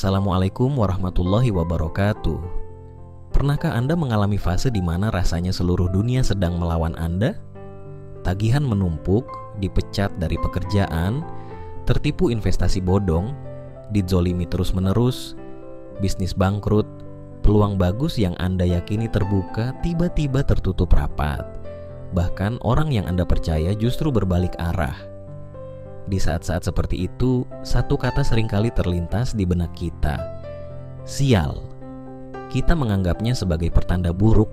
Assalamualaikum warahmatullahi wabarakatuh. Pernahkah Anda mengalami fase di mana rasanya seluruh dunia sedang melawan Anda? Tagihan menumpuk, dipecat dari pekerjaan, tertipu investasi bodong, dizolimi terus-menerus, bisnis bangkrut, peluang bagus yang Anda yakini terbuka tiba-tiba tertutup rapat. Bahkan orang yang Anda percaya justru berbalik arah. Di saat-saat seperti itu, satu kata seringkali terlintas di benak kita: sial. Kita menganggapnya sebagai pertanda buruk,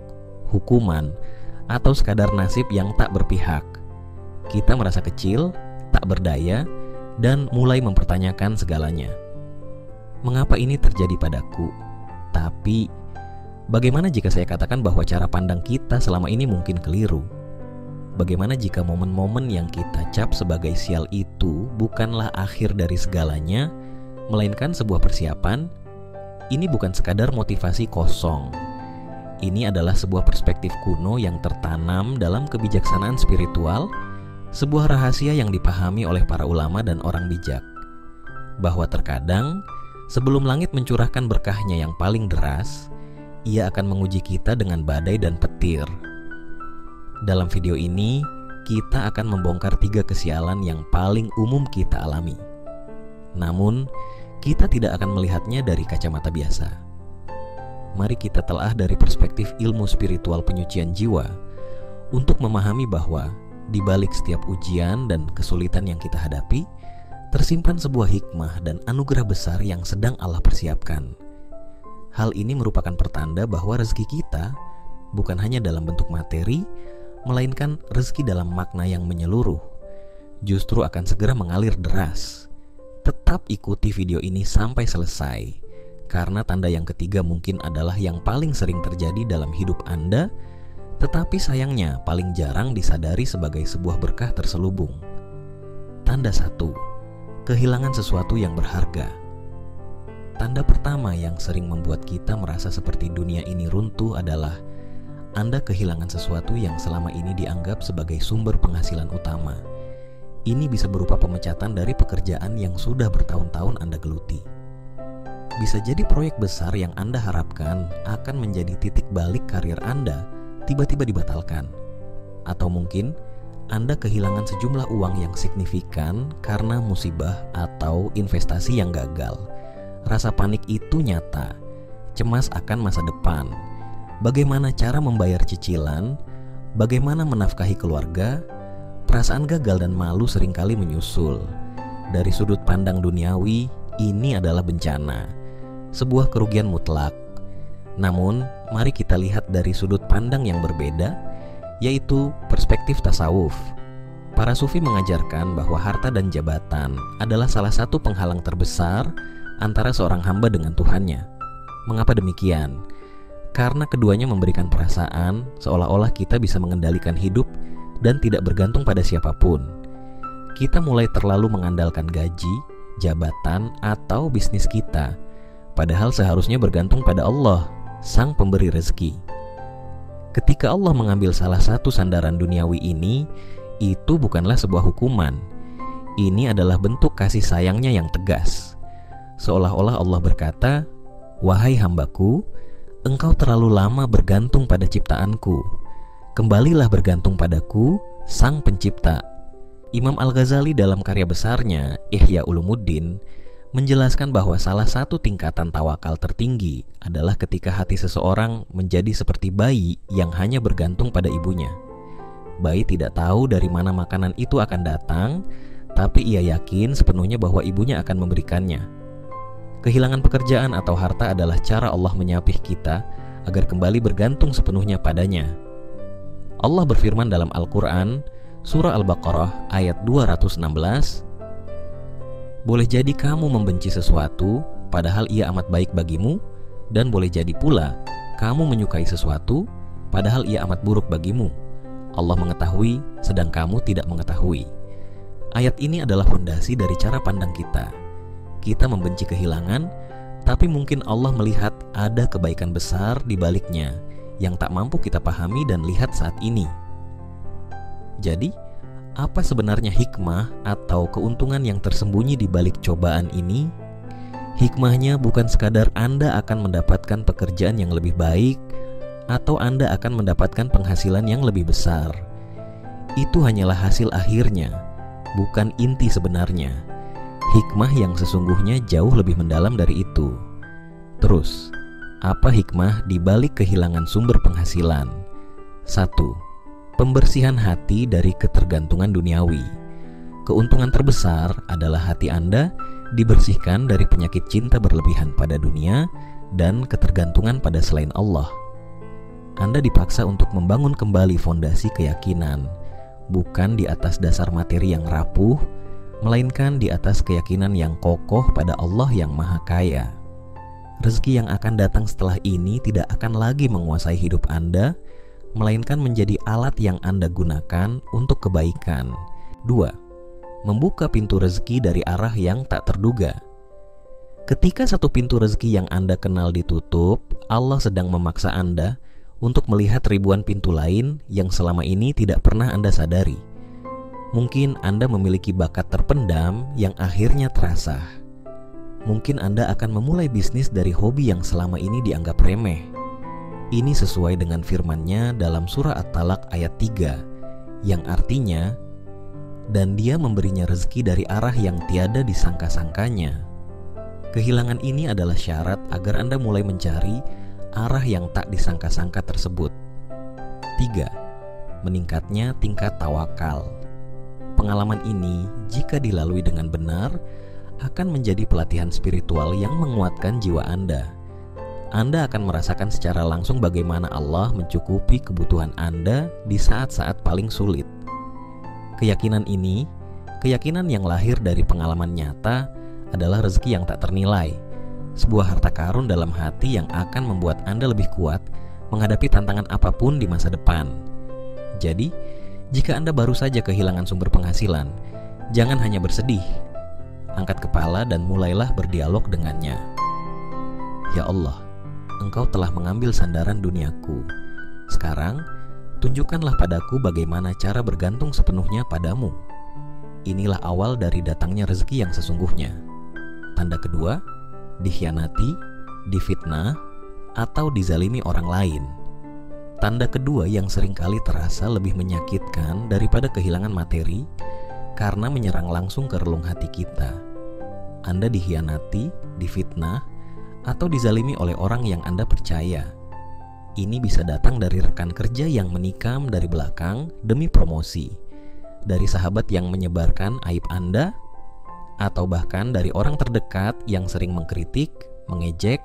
hukuman, atau sekadar nasib yang tak berpihak. Kita merasa kecil, tak berdaya, dan mulai mempertanyakan segalanya. Mengapa ini terjadi padaku? Tapi, bagaimana jika saya katakan bahwa cara pandang kita selama ini mungkin keliru? Bagaimana jika momen-momen yang kita cap sebagai sial itu bukanlah akhir dari segalanya, melainkan sebuah persiapan? Ini bukan sekadar motivasi kosong. Ini adalah sebuah perspektif kuno yang tertanam dalam kebijaksanaan spiritual, sebuah rahasia yang dipahami oleh para ulama dan orang bijak. Bahwa terkadang, sebelum langit mencurahkan berkahnya yang paling deras, ia akan menguji kita dengan badai dan petir. Dalam video ini, kita akan membongkar 3 kesialan yang paling umum kita alami. Namun, kita tidak akan melihatnya dari kacamata biasa. Mari kita telah dari perspektif ilmu spiritual penyucian jiwa untuk memahami bahwa di balik setiap ujian dan kesulitan yang kita hadapi, tersimpan sebuah hikmah dan anugerah besar yang sedang Allah persiapkan. Hal ini merupakan pertanda bahwa rezeki kita bukan hanya dalam bentuk materi, melainkan rezeki dalam makna yang menyeluruh, justru akan segera mengalir deras. Tetap ikuti video ini sampai selesai, karena tanda yang ketiga mungkin adalah yang paling sering terjadi dalam hidup Anda, tetapi sayangnya paling jarang disadari sebagai sebuah berkah terselubung. Tanda 1, kehilangan sesuatu yang berharga. Tanda pertama yang sering membuat kita merasa seperti dunia ini runtuh adalah Anda kehilangan sesuatu yang selama ini dianggap sebagai sumber penghasilan utama. Ini bisa berupa pemecatan dari pekerjaan yang sudah bertahun-tahun Anda geluti. Bisa jadi proyek besar yang Anda harapkan akan menjadi titik balik karir Anda tiba-tiba dibatalkan. Atau mungkin Anda kehilangan sejumlah uang yang signifikan karena musibah atau investasi yang gagal. Rasa panik itu nyata, cemas akan masa depan, bagaimana cara membayar cicilan, bagaimana menafkahi keluarga, perasaan gagal dan malu seringkali menyusul. Dari sudut pandang duniawi, ini adalah bencana, sebuah kerugian mutlak. Namun, mari kita lihat dari sudut pandang yang berbeda, yaitu perspektif tasawuf. Para sufi mengajarkan bahwa harta dan jabatan adalah salah satu penghalang terbesar antara seorang hamba dengan Tuhannya. Mengapa demikian? Karena keduanya memberikan perasaan seolah-olah kita bisa mengendalikan hidup dan tidak bergantung pada siapapun. Kita mulai terlalu mengandalkan gaji, jabatan, atau bisnis kita, padahal seharusnya bergantung pada Allah, Sang Pemberi rezeki. Ketika Allah mengambil salah satu sandaran duniawi ini, itu bukanlah sebuah hukuman. Ini adalah bentuk kasih sayangnya yang tegas. Seolah-olah Allah berkata, "Wahai hambaku, engkau terlalu lama bergantung pada ciptaanku. Kembalilah bergantung padaku, Sang Pencipta." Imam Al-Ghazali dalam karya besarnya, Ihya Ulumuddin, menjelaskan bahwa salah satu tingkatan tawakal tertinggi adalah ketika hati seseorang menjadi seperti bayi yang hanya bergantung pada ibunya. Bayi tidak tahu dari mana makanan itu akan datang, tapi ia yakin sepenuhnya bahwa ibunya akan memberikannya. Kehilangan pekerjaan atau harta adalah cara Allah menyapih kita agar kembali bergantung sepenuhnya padanya. Allah berfirman dalam Al-Quran, Surah Al-Baqarah ayat 216, "Boleh jadi kamu membenci sesuatu, padahal ia amat baik bagimu, dan boleh jadi pula kamu menyukai sesuatu, padahal ia amat buruk bagimu. Allah mengetahui, sedang kamu tidak mengetahui." Ayat ini adalah fondasi dari cara pandang kita. Kita membenci kehilangan, tapi mungkin Allah melihat ada kebaikan besar di baliknya yang tak mampu kita pahami dan lihat saat ini. Jadi, apa sebenarnya hikmah atau keuntungan yang tersembunyi di balik cobaan ini? Hikmahnya bukan sekadar Anda akan mendapatkan pekerjaan yang lebih baik atau Anda akan mendapatkan penghasilan yang lebih besar. Itu hanyalah hasil akhirnya, bukan inti sebenarnya. Hikmah yang sesungguhnya jauh lebih mendalam dari itu. Terus, apa hikmah di balik kehilangan sumber penghasilan? 1. Pembersihan hati dari ketergantungan duniawi. Keuntungan terbesar adalah hati Anda dibersihkan dari penyakit cinta berlebihan pada dunia dan ketergantungan pada selain Allah. Anda dipaksa untuk membangun kembali fondasi keyakinan, bukan di atas dasar materi yang rapuh, melainkan di atas keyakinan yang kokoh pada Allah yang Maha Kaya. Rezeki yang akan datang setelah ini tidak akan lagi menguasai hidup Anda, melainkan menjadi alat yang Anda gunakan untuk kebaikan. 2. Membuka pintu rezeki dari arah yang tak terduga. Ketika satu pintu rezeki yang Anda kenal ditutup, Allah sedang memaksa Anda untuk melihat ribuan pintu lain yang selama ini tidak pernah Anda sadari. Mungkin Anda memiliki bakat terpendam yang akhirnya terasah. Mungkin Anda akan memulai bisnis dari hobi yang selama ini dianggap remeh. Ini sesuai dengan firman-Nya dalam surah At-Talaq ayat 3, yang artinya, dan Dia memberinya rezeki dari arah yang tiada disangka-sangkanya. Kehilangan ini adalah syarat agar Anda mulai mencari arah yang tak disangka-sangka tersebut. 3. Meningkatnya tingkat tawakal. Pengalaman ini, jika dilalui dengan benar, akan menjadi pelatihan spiritual yang menguatkan jiwa Anda. Anda akan merasakan secara langsung bagaimana Allah mencukupi kebutuhan Anda di saat-saat paling sulit. Keyakinan ini, keyakinan yang lahir dari pengalaman nyata, adalah rezeki yang tak ternilai, sebuah harta karun dalam hati yang akan membuat Anda lebih kuat menghadapi tantangan apapun di masa depan. Jadi, jika Anda baru saja kehilangan sumber penghasilan, jangan hanya bersedih. Angkat kepala dan mulailah berdialog dengannya. Ya Allah, Engkau telah mengambil sandaran duniaku. Sekarang, tunjukkanlah padaku bagaimana cara bergantung sepenuhnya padamu. Inilah awal dari datangnya rezeki yang sesungguhnya. Tanda kedua, dikhianati, difitnah, atau dizalimi orang lain. Tanda kedua yang seringkali terasa lebih menyakitkan daripada kehilangan materi karena menyerang langsung ke relung hati kita. Anda dikhianati, difitnah, atau dizalimi oleh orang yang Anda percaya. Ini bisa datang dari rekan kerja yang menikam dari belakang demi promosi, dari sahabat yang menyebarkan aib Anda, atau bahkan dari orang terdekat yang sering mengkritik, mengejek,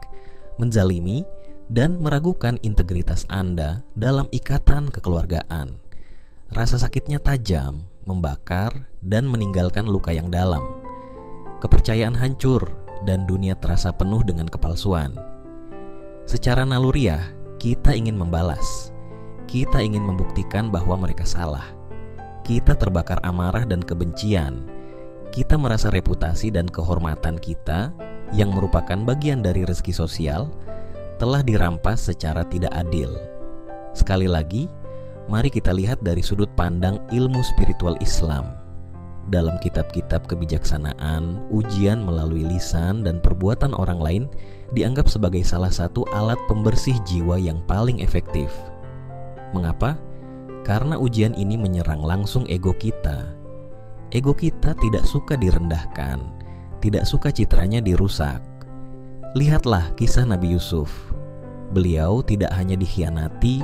menzalimi, dan meragukan integritas Anda dalam ikatan kekeluargaan. Rasa sakitnya tajam, membakar, dan meninggalkan luka yang dalam. Kepercayaan hancur, dan dunia terasa penuh dengan kepalsuan. Secara naluriah, kita ingin membalas. Kita ingin membuktikan bahwa mereka salah. Kita terbakar amarah dan kebencian. Kita merasa reputasi dan kehormatan kita, yang merupakan bagian dari rezeki sosial, telah dirampas secara tidak adil. Sekali lagi, mari kita lihat dari sudut pandang ilmu spiritual Islam. Dalam kitab-kitab kebijaksanaan, ujian melalui lisan dan perbuatan orang lain dianggap sebagai salah satu alat pembersih jiwa yang paling efektif. Mengapa? Karena ujian ini menyerang langsung ego kita. Ego kita tidak suka direndahkan, tidak suka citranya dirusak. Lihatlah kisah Nabi Yusuf. Beliau tidak hanya dikhianati,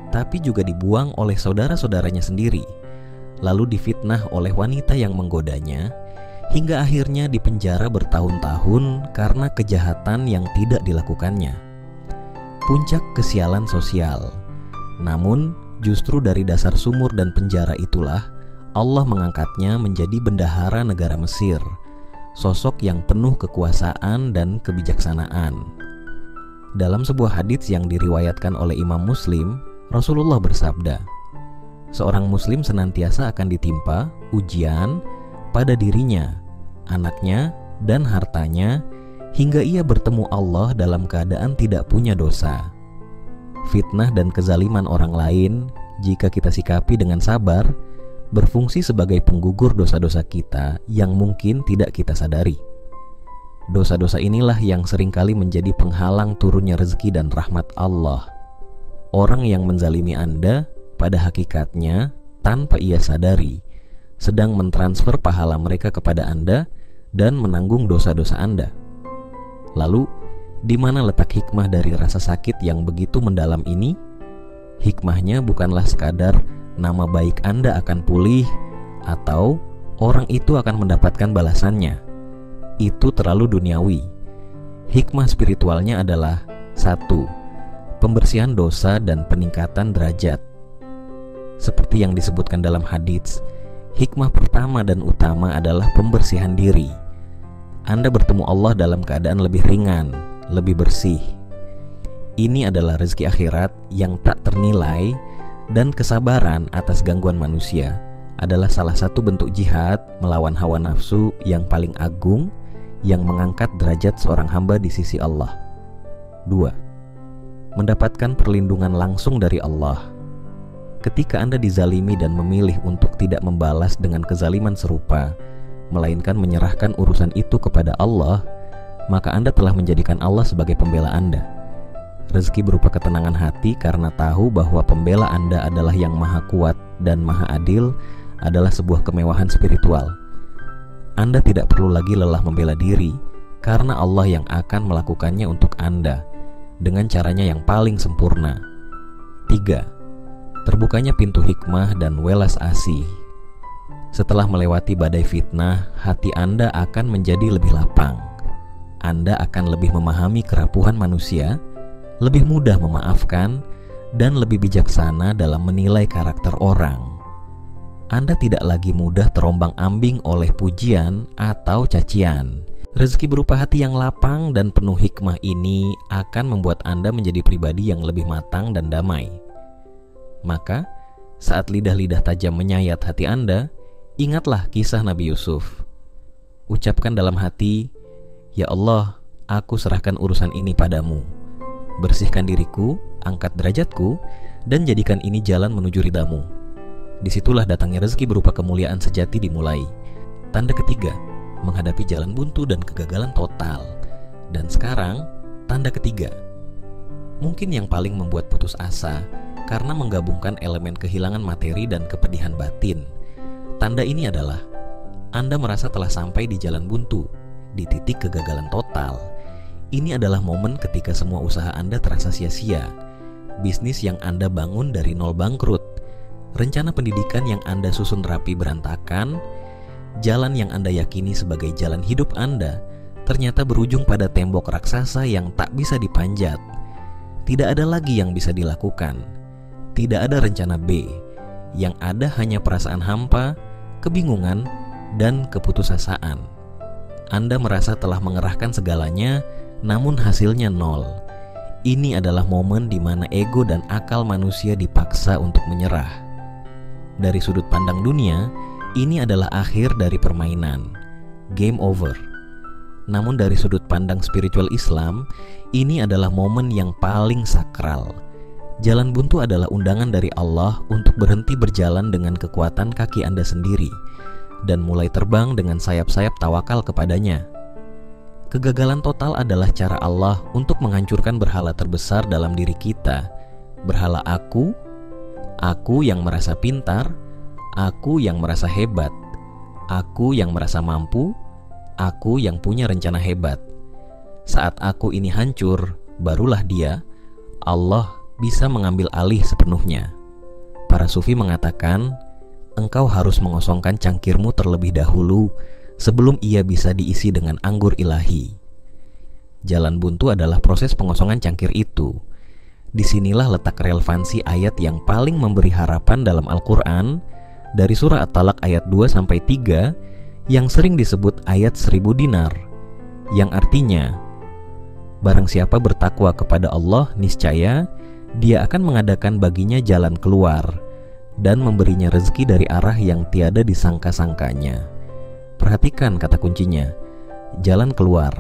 tapi juga dibuang oleh saudara-saudaranya sendiri, lalu difitnah oleh wanita yang menggodanya, hingga akhirnya dipenjara bertahun-tahun karena kejahatan yang tidak dilakukannya. Puncak kesialan sosial. Namun, justru dari dasar sumur dan penjara itulah Allah mengangkatnya menjadi bendahara negara Mesir, sosok yang penuh kekuasaan dan kebijaksanaan. Dalam sebuah hadits yang diriwayatkan oleh Imam Muslim, Rasulullah bersabda, seorang muslim senantiasa akan ditimpa ujian pada dirinya, anaknya, dan hartanya hingga ia bertemu Allah dalam keadaan tidak punya dosa. Fitnah dan kezaliman orang lain, jika kita sikapi dengan sabar, berfungsi sebagai penggugur dosa-dosa kita yang mungkin tidak kita sadari. Dosa-dosa inilah yang seringkali menjadi penghalang turunnya rezeki dan rahmat Allah. Orang yang menzalimi Anda pada hakikatnya tanpa ia sadari sedang mentransfer pahala mereka kepada Anda dan menanggung dosa-dosa Anda. Lalu, di mana letak hikmah dari rasa sakit yang begitu mendalam ini? Hikmahnya bukanlah sekadar nama baik Anda akan pulih atau orang itu akan mendapatkan balasannya. Itu terlalu duniawi. Hikmah spiritualnya adalah 1. Pembersihan dosa dan peningkatan derajat. Seperti yang disebutkan dalam hadits, hikmah pertama dan utama adalah pembersihan diri. Anda bertemu Allah dalam keadaan lebih ringan, lebih bersih. Ini adalah rezeki akhirat yang tak ternilai, dan kesabaran atas gangguan manusia adalah salah satu bentuk jihad melawan hawa nafsu yang paling agung yang mengangkat derajat seorang hamba di sisi Allah. 2. Mendapatkan perlindungan langsung dari Allah. Ketika Anda dizalimi dan memilih untuk tidak membalas dengan kezaliman serupa, melainkan menyerahkan urusan itu kepada Allah, maka Anda telah menjadikan Allah sebagai pembela Anda. Rezeki berupa ketenangan hati karena tahu bahwa pembela Anda adalah yang maha kuat dan maha adil adalah sebuah kemewahan spiritual. Anda tidak perlu lagi lelah membela diri karena Allah yang akan melakukannya untuk Anda dengan caranya yang paling sempurna. 3. Terbukanya pintu hikmah dan welas asih. Setelah melewati badai fitnah, hati Anda akan menjadi lebih lapang. Anda akan lebih memahami kerapuhan manusia, lebih mudah memaafkan, dan lebih bijaksana dalam menilai karakter orang. Anda tidak lagi mudah terombang-ambing oleh pujian atau cacian. Rezeki berupa hati yang lapang dan penuh hikmah ini akan membuat Anda menjadi pribadi yang lebih matang dan damai. Maka, saat lidah-lidah tajam menyayat hati Anda, ingatlah kisah Nabi Yusuf. Ucapkan dalam hati, "Ya Allah, aku serahkan urusan ini padamu. Bersihkan diriku, angkat derajatku, dan jadikan ini jalan menuju ridhamu." Disitulah datangnya rezeki berupa kemuliaan sejati dimulai. Tanda ketiga, menghadapi jalan buntu dan kegagalan total. Dan sekarang, tanda ketiga, mungkin yang paling membuat putus asa karena menggabungkan elemen kehilangan materi dan kepedihan batin. Tanda ini adalah Anda merasa telah sampai di jalan buntu, di titik kegagalan total. Ini adalah momen ketika semua usaha Anda terasa sia-sia. Bisnis yang Anda bangun dari nol bangkrut. Rencana pendidikan yang Anda susun rapi berantakan. Jalan yang Anda yakini sebagai jalan hidup Anda ternyata berujung pada tembok raksasa yang tak bisa dipanjat. Tidak ada lagi yang bisa dilakukan. Tidak ada rencana B. Yang ada hanya perasaan hampa, kebingungan, dan keputusasaan. Anda merasa telah mengerahkan segalanya, namun hasilnya nol. Ini adalah momen di mana ego dan akal manusia dipaksa untuk menyerah. Dari sudut pandang dunia, ini adalah akhir dari permainan, game over. Namun dari sudut pandang spiritual Islam, ini adalah momen yang paling sakral. Jalan buntu adalah undangan dari Allah untuk berhenti berjalan dengan kekuatan kaki Anda sendiri dan mulai terbang dengan sayap-sayap tawakal kepadanya. Kegagalan total adalah cara Allah untuk menghancurkan berhala terbesar dalam diri kita. Berhala aku yang merasa pintar, aku yang merasa hebat, aku yang merasa mampu, aku yang punya rencana hebat. Saat aku ini hancur, barulah dia, Allah, bisa mengambil alih sepenuhnya. Para sufi mengatakan, engkau harus mengosongkan cangkirmu terlebih dahulu sebelum ia bisa diisi dengan anggur ilahi. Jalan buntu adalah proses pengosongan cangkir itu. Disinilah letak relevansi ayat yang paling memberi harapan dalam Al-Quran dari surah At-Talaq ayat 2-3 yang sering disebut ayat 1000 dinar, yang artinya, barang siapa bertakwa kepada Allah, niscaya Dia akan mengadakan baginya jalan keluar dan memberinya rezeki dari arah yang tiada disangka-sangkanya. Perhatikan kata kuncinya, jalan keluar.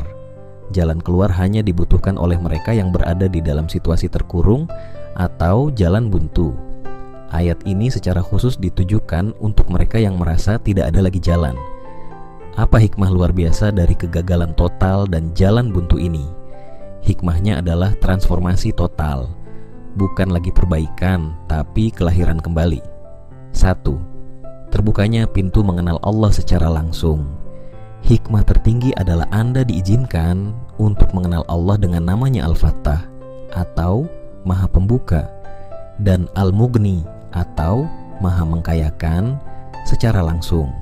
Jalan keluar hanya dibutuhkan oleh mereka yang berada di dalam situasi terkurung atau jalan buntu. Ayat ini secara khusus ditujukan untuk mereka yang merasa tidak ada lagi jalan. Apa hikmah luar biasa dari kegagalan total dan jalan buntu ini? Hikmahnya adalah transformasi total, bukan lagi perbaikan, tapi kelahiran kembali. 1. Terbukanya pintu mengenal Allah secara langsung. Hikmah tertinggi adalah Anda diizinkan untuk mengenal Allah dengan namanya Al-Fattah atau Maha Pembuka, dan Al-Mughni atau Maha Mengkayakan secara langsung.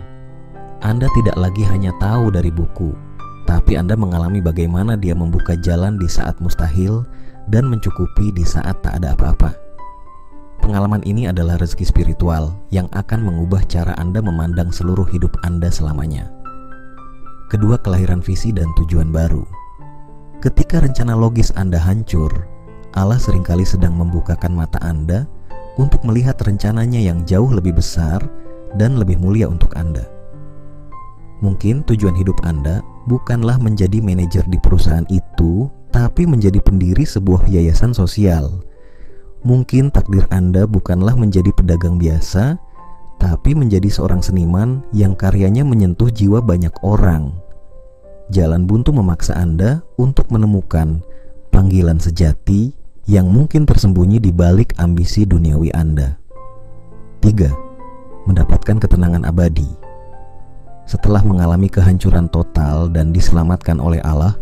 Anda tidak lagi hanya tahu dari buku, tapi Anda mengalami bagaimana Dia membuka jalan di saat mustahil dan mencukupi di saat tak ada apa-apa. Pengalaman ini adalah rezeki spiritual yang akan mengubah cara Anda memandang seluruh hidup Anda selamanya. Kedua, kelahiran visi dan tujuan baru. Ketika rencana logis Anda hancur, Allah seringkali sedang membukakan mata Anda untuk melihat rencananya yang jauh lebih besar dan lebih mulia untuk Anda. Mungkin tujuan hidup Anda bukanlah menjadi manajer di perusahaan itu, tapi menjadi pendiri sebuah yayasan sosial. Mungkin takdir Anda bukanlah menjadi pedagang biasa, tapi menjadi seorang seniman yang karyanya menyentuh jiwa banyak orang. Jalan buntu memaksa Anda untuk menemukan panggilan sejati yang mungkin tersembunyi di balik ambisi duniawi Anda. 3. Mendapatkan ketenangan abadi. Setelah mengalami kehancuran total dan diselamatkan oleh Allah,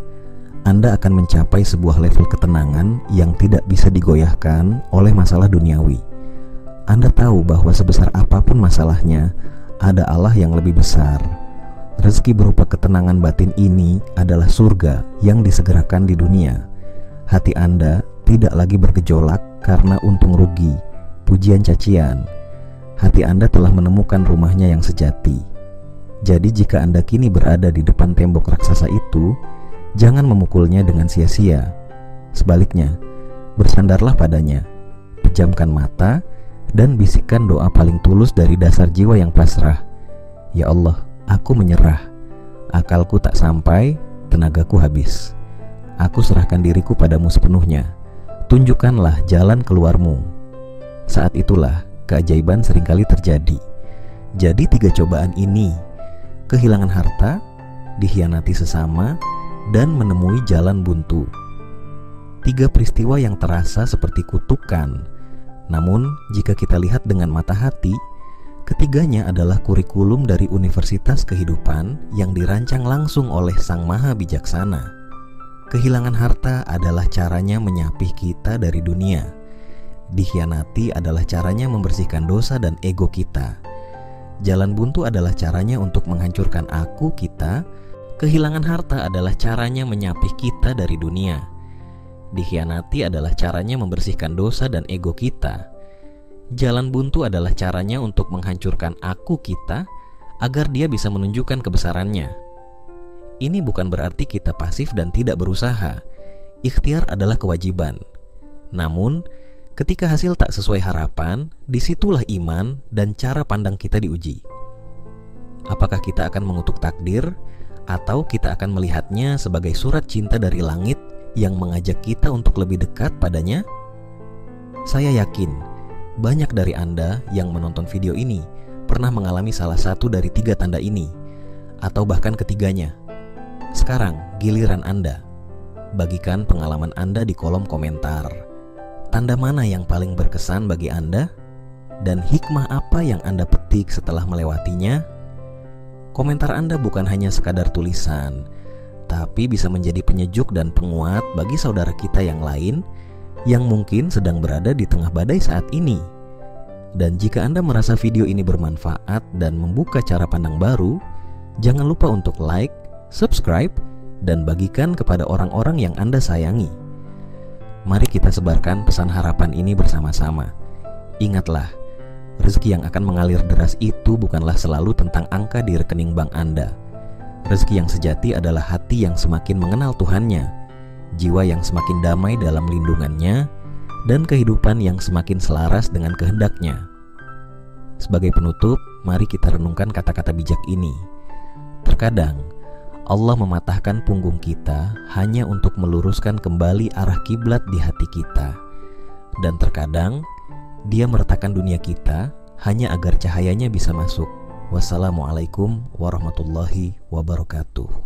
Anda akan mencapai sebuah level ketenangan yang tidak bisa digoyahkan oleh masalah duniawi. Anda tahu bahwa sebesar apapun masalahnya, ada Allah yang lebih besar. Rezeki berupa ketenangan batin ini adalah surga yang disegerakan di dunia. Hati Anda tidak lagi bergejolak karena untung rugi, pujian cacian. Hati Anda telah menemukan rumahnya yang sejati. Jadi jika Anda kini berada di depan tembok raksasa itu, jangan memukulnya dengan sia-sia. Sebaliknya, bersandarlah padanya, pejamkan mata, dan bisikkan doa paling tulus dari dasar jiwa yang pasrah. Ya Allah, aku menyerah. Akalku tak sampai, tenagaku habis. Aku serahkan diriku padamu sepenuhnya. Tunjukkanlah jalan keluarmu. Saat itulah keajaiban seringkali terjadi. Jadi 3 cobaan ini: kehilangan harta, dikhianati sesama, dan menemui jalan buntu. 3 peristiwa yang terasa seperti kutukan. Namun, jika kita lihat dengan mata hati, ketiganya adalah kurikulum dari Universitas Kehidupan yang dirancang langsung oleh Sang Maha Bijaksana. Kehilangan harta adalah caranya menyapih kita dari dunia. Dikhianati adalah caranya membersihkan dosa dan ego kita. Jalan buntu adalah caranya untuk menghancurkan aku kita. Kehilangan harta adalah caranya menyapih kita dari dunia. Dikhianati adalah caranya membersihkan dosa dan ego kita. Jalan buntu adalah caranya untuk menghancurkan aku kita agar dia bisa menunjukkan kebesarannya. Ini bukan berarti kita pasif dan tidak berusaha. Ikhtiar adalah kewajiban. Namun, ketika hasil tak sesuai harapan, disitulah iman dan cara pandang kita diuji. Apakah kita akan mengutuk takdir, atau kita akan melihatnya sebagai surat cinta dari langit yang mengajak kita untuk lebih dekat padanya? Saya yakin, banyak dari Anda yang menonton video ini pernah mengalami salah satu dari 3 tanda ini, atau bahkan ketiganya. Sekarang giliran Anda. Bagikan pengalaman Anda di kolom komentar. Tanda mana yang paling berkesan bagi Anda? Dan hikmah apa yang Anda petik setelah melewatinya? Komentar Anda bukan hanya sekadar tulisan, tapi bisa menjadi penyejuk dan penguat bagi saudara kita yang lain yang mungkin sedang berada di tengah badai saat ini. Dan jika Anda merasa video ini bermanfaat dan membuka cara pandang baru, jangan lupa untuk like, subscribe, dan bagikan kepada orang-orang yang Anda sayangi. Mari kita sebarkan pesan harapan ini bersama-sama. Ingatlah, rezeki yang akan mengalir deras itu bukanlah selalu tentang angka di rekening bank Anda. Rezeki yang sejati adalah hati yang semakin mengenal Tuhannya, jiwa yang semakin damai dalam lindungannya, dan kehidupan yang semakin selaras dengan kehendaknya. Sebagai penutup, mari kita renungkan kata-kata bijak ini. Terkadang, Allah mematahkan punggung kita hanya untuk meluruskan kembali arah kiblat di hati kita. Dan terkadang, Dia meretakan dunia kita hanya agar cahayanya bisa masuk. Wassalamualaikum warahmatullahi wabarakatuh.